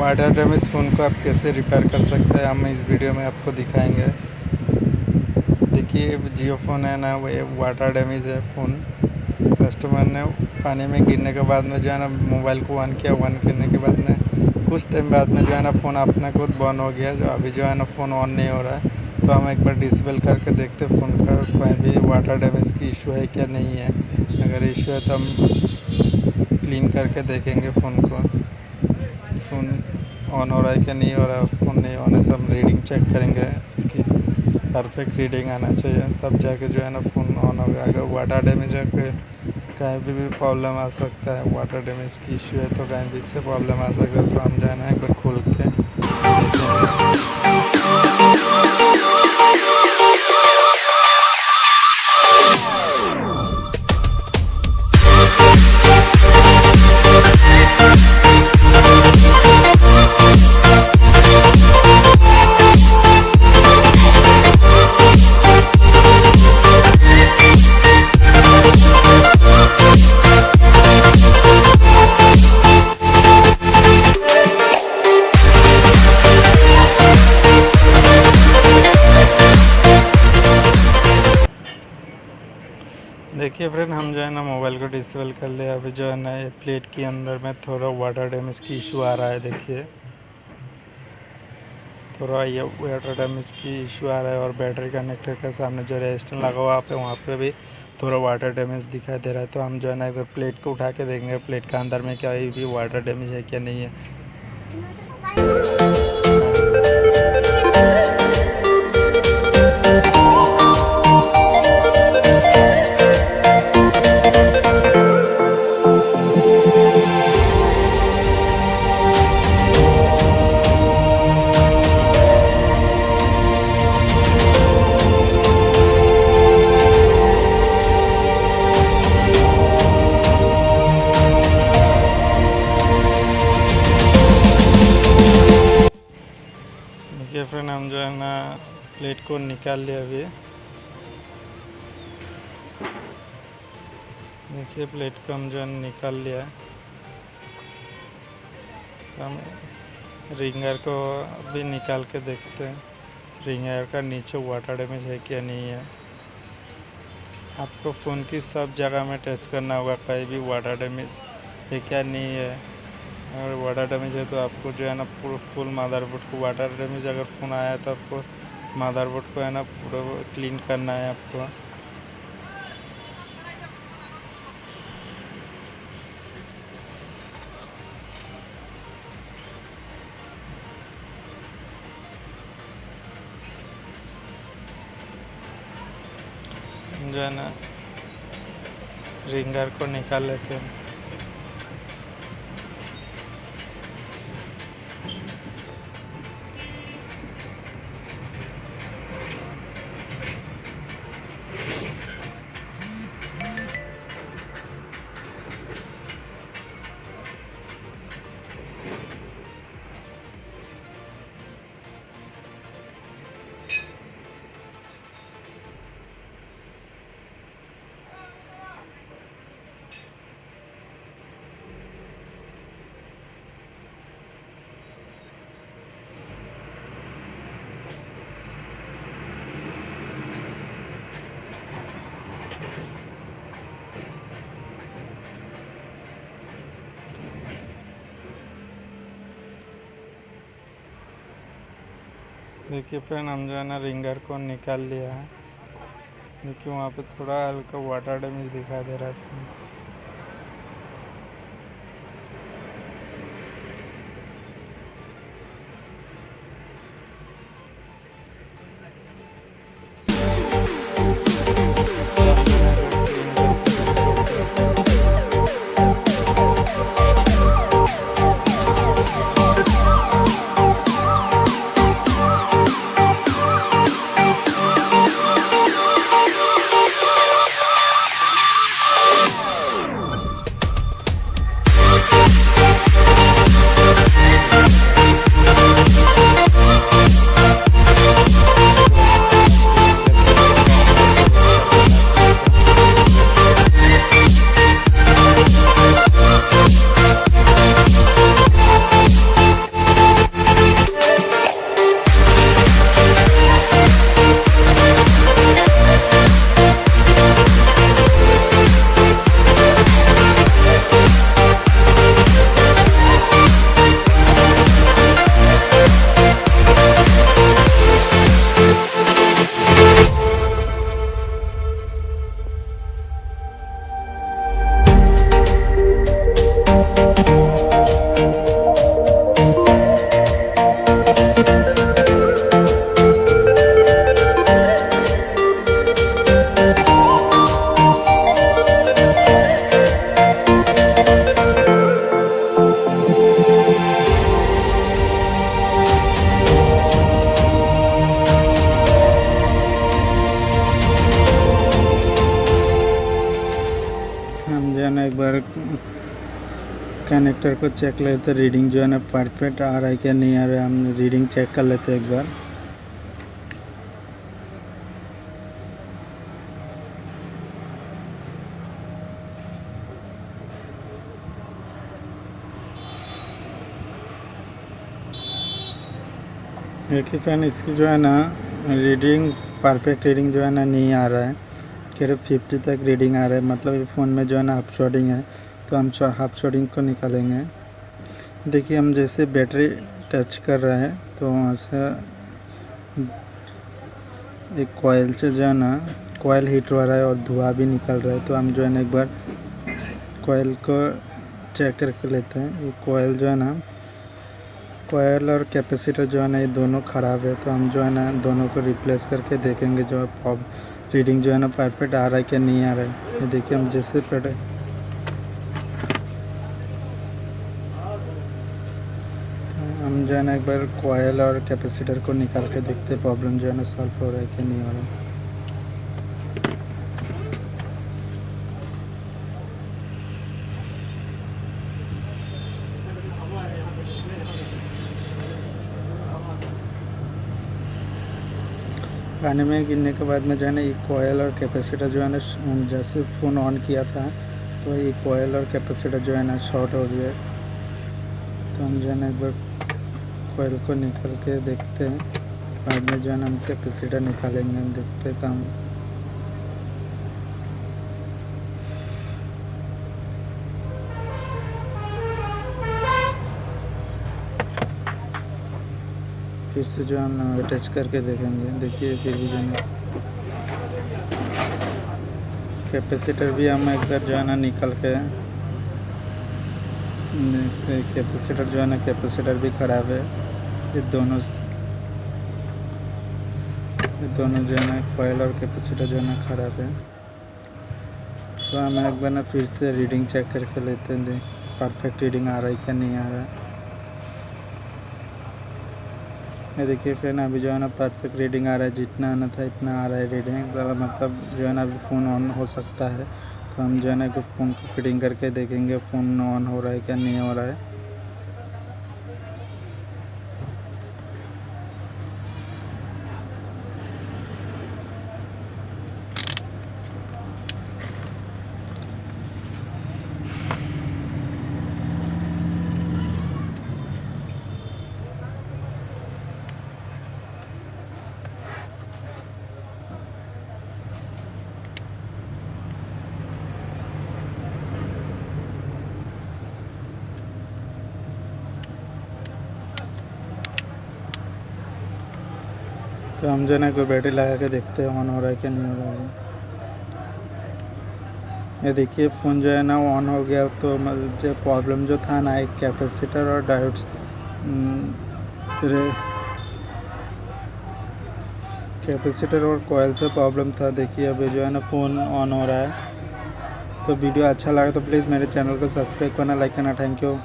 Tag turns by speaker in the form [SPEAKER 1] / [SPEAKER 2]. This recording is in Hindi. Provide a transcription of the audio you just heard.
[SPEAKER 1] वाटर डैमेज फ़ोन को आप कैसे रिपेयर कर सकते हैं हम इस वीडियो में आपको दिखाएंगे। देखिए जियो फ़ोन है ना, वो ये वाटर डैमेज है फ़ोन। कस्टमर ने पानी में गिरने के बाद में जो है ना मोबाइल को ऑन किया, ऑन करने के बाद में कुछ टाइम बाद में जो है ना फ़ोन अपना खुद बंद हो गया। जो अभी जो है ना फ़ोन ऑन नहीं हो रहा है, तो हम एक बार डिसेबल करके देखते फ़ोन का कोई भी वाटर डैमेज की इशू है क्या नहीं है। अगर इशू है तो हम क्लीन करके देखेंगे फ़ोन को, फ़ोन ऑन हो रहा है क्या नहीं हो रहा है। फ़ोन नहीं होने से हम रीडिंग चेक करेंगे, इसकी परफेक्ट रीडिंग आना चाहिए, तब जाके जो है ना फ़ोन ऑन होगा। अगर वाटर डैमेज है कहीं भी प्रॉब्लम आ सकता है, वाटर डैमेज की इशू है तो कहीं भी इससे प्रॉब्लम आ सकता है। तो हम जाना है एक बार खोल के देखेंगे। देखिए फ्रेंड, हम जो है ना मोबाइल को डिसेबल कर लिया। अभी जो है ना ये प्लेट के अंदर में थोड़ा वाटर डैमेज की इशू आ रहा है। देखिए थोड़ा ये वाटर डैमेज की इशू आ रहा है, और बैटरी कनेक्टर के सामने जो रेजिस्टर लगा हुआ पे वहाँ पे भी थोड़ा वाटर डैमेज दिखाई दे रहा है। तो हम जो है ना एक बार प्लेट को उठा के देखेंगे प्लेट के अंदर में क्या भी वाटर डैमेज है क्या नहीं है। देखिए फ्रेंड, हम जो है ना प्लेट को निकाल लिया अभी। देखिए प्लेट को हम जो है निकाल लिया। हम रिंगर को भी निकाल के देखते हैं, रिंगर का नीचे वाटर डैमेज है क्या नहीं है। आपको फ़ोन की सब जगह में टेस्ट करना होगा कहीं भी वाटर डैमेज है क्या नहीं है। अगर वाटर डैमेज है तो आपको जो है ना पूरा फुल मदरबोर्ड को, वाटर डैमेज अगर फ़ोन आया तो आपको मदरबोर्ड को है ना पूरा क्लीन करना है आपको। जो है ना रिंगर को निकाल लेते हैं। देखिए फ्रेंड, हम जो है ना रिंगर को निकाल लिया है। देखिए वहाँ पे थोड़ा हल्का वाटर डैमेज दिखाई दे रहा है। बार कनेक्टर को चेक लेते, रीडिंग जो है ना परफेक्ट आ रहा है क्या नहीं आ रहा है, हम रीडिंग चेक कर लेते हैं एक बार। देखिए फ्रेंड, इसकी जो है ना रीडिंग परफेक्ट रीडिंग जो है ना नहीं आ रहा है, सिर्फ 50 तक रीडिंग आ रहा है। मतलब ये फ़ोन में जो है ना हाफ शॉटिंग है, तो हम हाफ शॉटिंग को निकालेंगे। देखिए हम जैसे बैटरी टच कर रहे हैं तो वहाँ से एक कॉइल से जो है ना कॉइल हीट हो रहा है और धुआं भी निकल रहा है। तो हम जो है ना एक बार कॉइल को चेक करके लेते हैं। ये कॉइल जो है ना, कॉइल और कैपेसिटर जो है ना ये दोनों ख़राब है, तो हम जो है ना दोनों को रिप्लेस करके देखेंगे जो है रीडिंग जो है ना परफेक्ट आ रहा है कि नहीं आ रहा है। ये देखिए हम जैसे पढ़े हम जो है ना एक बार कॉइल और कैपेसिटर को निकाल के देखते हैं प्रॉब्लम जो है ना सॉल्व हो रहा है कि नहीं हो रहा है। पानी में गिरने के बाद में जो है ना ये कॉइल और कैपेसिटर जो है ना, जैसे फ़ोन ऑन किया था तो ये कॉइल और कैपेसिटर जो है ना शॉर्ट हो गया। तो हम जो है ना एक बार कॉइल को निकाल के देखते हैं, बाद में जो है ना हम कैपेसिटर निकालेंगे, हम देखते हैं काम। फिर से जो हम अटैच करके देखेंगे। देखिए फिर भी जो है कैपेसिटर भी हम एक बार जो है ना निकल के, कैपेसिटर जो है ना कैपेसिटर भी ख़राब है। ये दोनों जो है ना कॉइल और कैपेसिटर जो है ना ख़राब है। तो हम एक बार ना फिर से रीडिंग चेक करके लेते हैं, परफेक्ट रीडिंग आ रहा है क्या नहीं आ रहा है। ये देखिए फ्रेंड, अभी जो है ना परफेक्ट रीडिंग आ रहा है, जितना आना था इतना आ रहा है रीडिंग। तो मतलब जो है ना अभी फ़ोन ऑन हो सकता है। तो हम जो है ना फ़ोन को फिटिंग करके देखेंगे फ़ोन ऑन हो रहा है क्या नहीं हो रहा है। तो हम जो है ना कोई बैटरी लगा के देखते हैं ऑन हो रहा है क्या नहीं हो रहा है। ये देखिए फ़ोन जो है ना ऑन हो गया। तो जो प्रॉब्लम जो था ना एक कैपेसिटर और डायोड्स कैपेसिटर और कॉइल से प्रॉब्लम था। देखिए अभी जो है ना फ़ोन ऑन हो रहा है। तो वीडियो अच्छा लगा तो प्लीज़ मेरे चैनल को सब्सक्राइब करना, लाइक करना। Thank you.